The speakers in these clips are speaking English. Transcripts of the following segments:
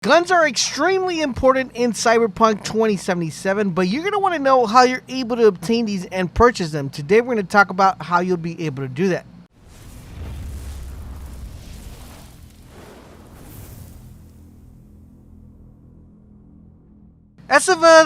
Guns are extremely important in Cyberpunk 2077, but you're going to want to know how you're able to obtain these and purchase them. Today we're going to talk about how you'll be able to do that.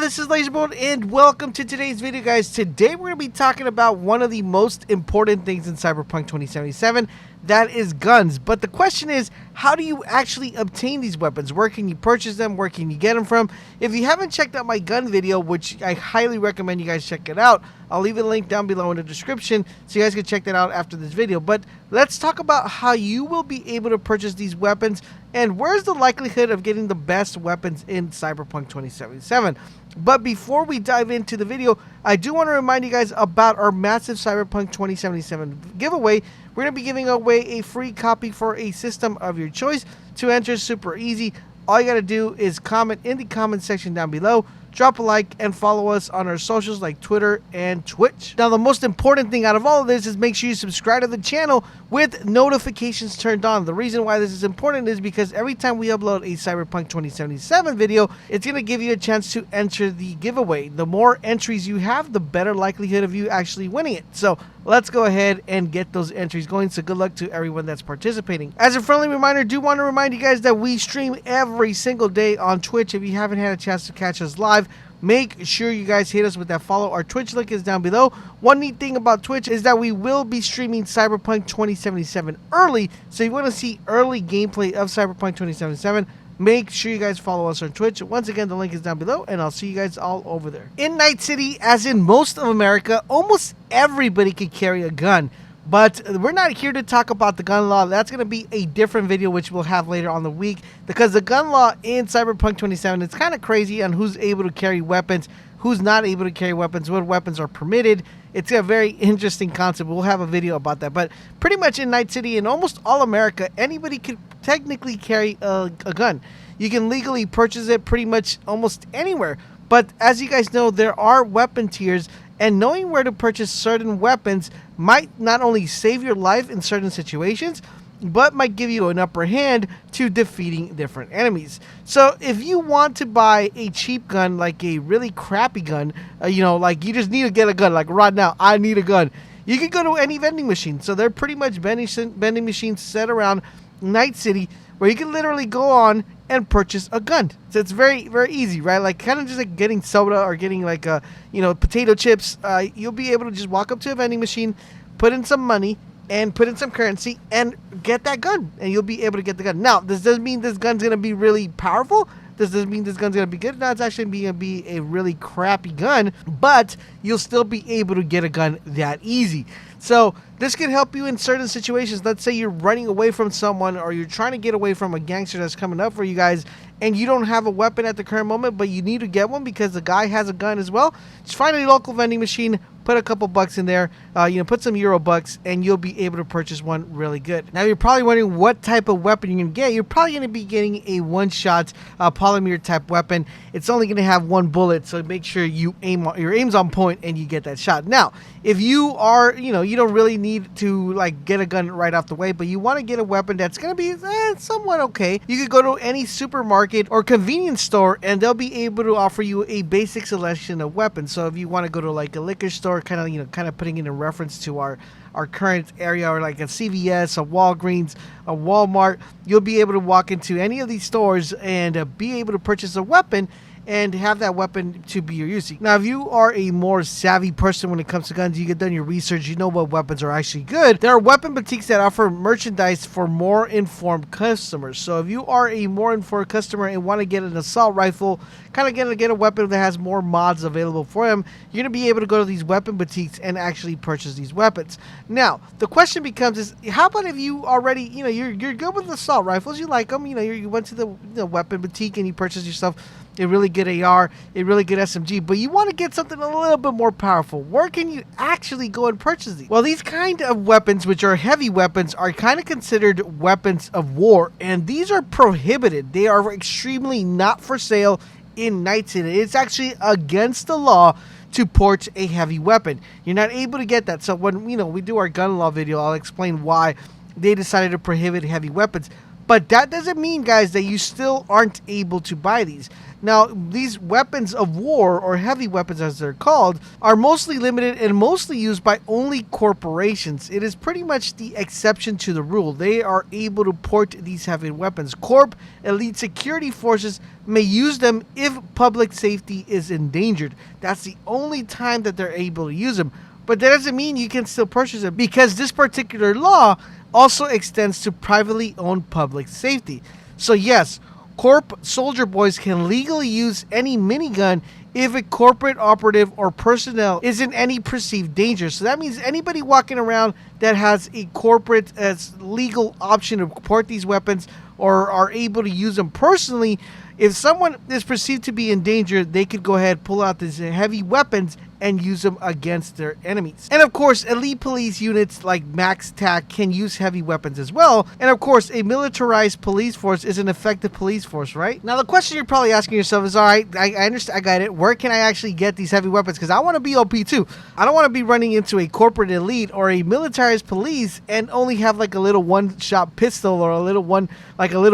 This is LaserBolt and welcome to today's video, guys. Today we're going to be talking about one of the most important things in Cyberpunk 2077, that is guns. But the question is, how do you actually obtain these weapons? Where can you purchase them? Where can you get them from? If you haven't checked out my gun video, which I highly recommend you guys check it out, I'll leave a link down below in the description so you guys can check that out after this video. But let's talk about how you will be able to purchase these weapons and where's the likelihood of getting the best weapons in Cyberpunk 2077. But before we dive into the video, I do want to remind you guys about our massive Cyberpunk 2077 giveaway. We're going to be giving away a free copy for a system of your choice. To enter, super easy. All you got to do is comment in the comment section down below, drop a like, and follow us on our socials like Twitter and Twitch. Now, the most important thing out of all of this is make sure you subscribe to the channel with notifications turned on. The reason why this is important is because every time we upload a Cyberpunk 2077 video, it's going to give you a chance to enter the giveaway. The more entries you have, the better likelihood of you actually winning it. So let's go ahead and get those entries going. So good luck to everyone that's participating. As a friendly reminder, I do want to remind you guys that we stream every single day on Twitch. If you haven't had a chance to catch us live, make sure you guys hit us with that follow. Our Twitch link is down below. One neat thing about Twitch is that we will be streaming Cyberpunk 2077 early. So if you want to see early gameplay of Cyberpunk 2077, make sure you guys follow us on Twitch. Once again, the link is down below, and I'll see you guys all over there. In Night City, as in most of America, almost everybody could carry a gun. But we're not here to talk about the gun law. That's going to be a different video, which we'll have later on the week. Because the gun law in Cyberpunk 27, it's kind of crazy on who's able to carry weapons, who's not able to carry weapons, what weapons are permitted. It's a very interesting concept. We'll have a video about that. But pretty much in Night City, in almost all America, anybody could technically carry a gun. You can legally purchase it pretty much almost anywhere. But as you guys know, there are weapon tiers, and knowing where to purchase certain weapons might not only save your life in certain situations, but might give you an upper hand to defeating different enemies. So if you want to buy a cheap gun, like a really crappy gun, like you just need to get a gun, like right now, I need a gun, you can go to any vending machine. So they're pretty much vending machines set around Night City where you can literally go on and purchase a gun. So it's very, very easy, right? Like kind of just like getting soda or getting like potato chips. You'll be able to just walk up to a vending machine, put in some money and put in some currency and get that gun, and you'll be able to get the gun. Now, this doesn't mean this gun's gonna be really powerful. This doesn't mean this gun's gonna be good. No, it's actually gonna be a really crappy gun, but you'll still be able to get a gun that easy. So this can help you in certain situations. Let's say you're running away from someone, or you're trying to get away from a gangster that's coming up for you guys, and you don't have a weapon at the current moment, but you need to get one because the guy has a gun as well. Just find a local vending machine, put a couple bucks in there, put some Euro bucks, and you'll be able to purchase one really good. Now, you're probably wondering what type of weapon you're going to get. You're probably going to be getting a one-shot polymer type weapon. It's only going to have one bullet, so make sure your aim's on point and you get that shot. Now, if you are, you don't really need to like get a gun right off the way, but you want to get a weapon that's going to be somewhat okay, you could go to any supermarket or convenience store, and they'll be able to offer you a basic selection of weapons. So if you want to go to like a liquor store, kind of putting in a reference to our current area, or like a CVS, a Walgreens, a Walmart, you'll be able to walk into any of these stores and be able to purchase a weapon and have that weapon to be your use. Now, if you are a more savvy person when it comes to guns, you get done your research, you know what weapons are actually good. There are weapon boutiques that offer merchandise for more informed customers. So if you are a more informed customer and want to get an assault rifle, kind of get a weapon that has more mods available for them, you're going to be able to go to these weapon boutiques and actually purchase these weapons. Now, the question becomes is, how about if you already, you're good with assault rifles, you like them, you went to the weapon boutique and you purchased yourself a really good AR, a really good SMG, but you want to get something a little bit more powerful. Where can you actually go and purchase these? Well, these kind of weapons, which are heavy weapons, are kind of considered weapons of war, and these are prohibited. They are extremely not for sale in Night City. It's actually against the law to port a heavy weapon. You're not able to get that. So when we do our gun law video, I'll explain why they decided to prohibit heavy weapons. But that doesn't mean, guys, that you still aren't able to buy these. Now, these weapons of war, or heavy weapons as they're called, are mostly limited and mostly used by only corporations. It is pretty much the exception to the rule. They are able to port these heavy weapons. Corp, elite security forces may use them if public safety is endangered. That's the only time that they're able to use them. But that doesn't mean you can still purchase them, because this particular law also extends to privately owned public safety. So yes, Corp soldier boys can legally use any minigun if a corporate operative or personnel is in any perceived danger. So that means anybody walking around that has a corporate legal option to port these weapons or are able to use them personally, if someone is perceived to be in danger, they could go ahead, pull out these heavy weapons and use them against their enemies. And of course, elite police units like Max TAC can use heavy weapons as well. And of course, a militarized police force is an effective police force, right? Now, the question you're probably asking yourself is, all right, I understand, I got it. Where can I actually get these heavy weapons? Because I want to be OP too. I don't want to be running into a corporate elite or a militarized police and only have like a little one-shot pistol or a little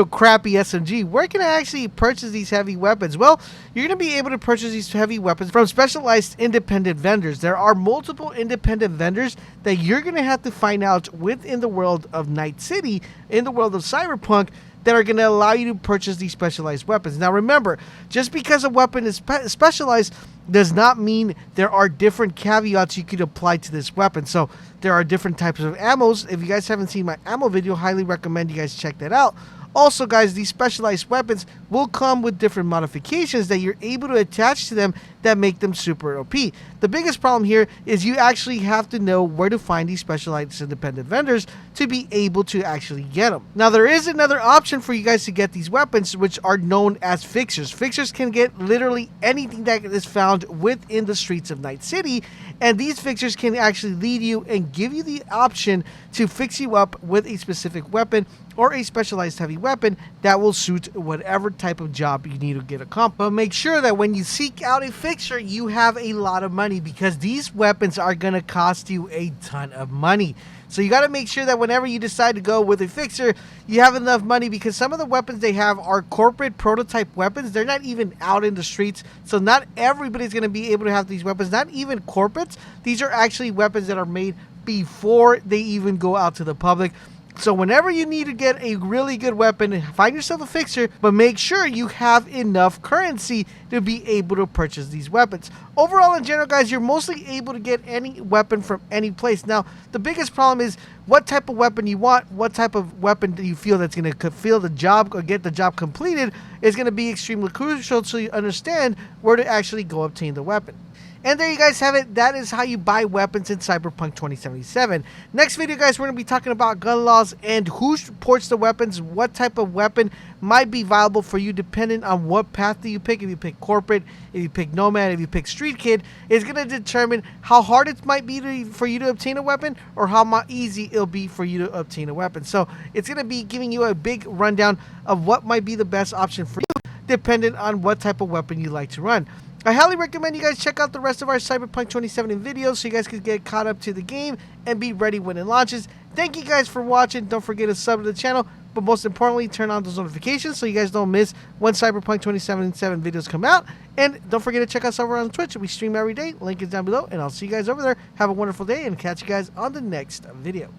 crappy SMG. Where can I actually purchase these heavy weapons? Well, you're going to be able to purchase these heavy weapons from specialized independent vendors. There are multiple independent vendors that you're going to have to find out within the world of Night City, in the world of Cyberpunk, that are going to allow you to purchase these specialized weapons. Now remember, just because a weapon is specialized does not mean there are different caveats you could apply to this weapon. So there are different types of ammos. If you guys haven't seen my ammo video, highly recommend you guys check that out. Also, guys, these specialized weapons will come with different modifications that you're able to attach to them that make them super OP. The biggest problem here is you actually have to know where to find these specialized independent vendors to be able to actually get them. Now, there is another option for you guys to get these weapons, which are known as fixers. Fixers can get literally anything that is found within the streets of Night City, and these fixers can actually lead you and give you the option to fix you up with a specific weapon or a specialized heavy weapon that will suit whatever type of job you need to get accomplished. But make sure that when you seek out a fixer, you have a lot of money, because these weapons are going to cost you a ton of money. So you got to make sure that whenever you decide to go with a fixer, you have enough money, because some of the weapons they have are corporate prototype weapons. They're not even out in the streets. So not everybody's going to be able to have these weapons, not even corporates. These are actually weapons that are made before they even go out to the public. So whenever you need to get a really good weapon, find yourself a fixer, but make sure you have enough currency to be able to purchase these weapons. Overall, in general, guys, you're mostly able to get any weapon from any place. Now, the biggest problem is what type of weapon you want, what type of weapon do you feel that's going to fulfill the job or get the job completed is going to be extremely crucial, so you understand where to actually go obtain the weapon. And there you guys have it. That is how you buy weapons in Cyberpunk 2077. Next video, guys, we're going to be talking about gun laws and who ports the weapons, what type of weapon might be viable for you depending on what path do you pick. If you pick corporate, if you pick nomad, if you pick street kid, it's going to determine how hard it might be for you to obtain a weapon or how easy it'll be for you to obtain a weapon. So it's going to be giving you a big rundown of what might be the best option for you depending on what type of weapon you like to run. I highly recommend you guys check out the rest of our Cyberpunk 2077 videos so you guys can get caught up to the game and be ready when it launches. Thank you guys for watching. Don't forget to sub to the channel, but most importantly, turn on those notifications so you guys don't miss when Cyberpunk 2077 videos come out. And don't forget to check us over on Twitch. We stream every day. Link is down below, and I'll see you guys over there. Have a wonderful day, and catch you guys on the next video.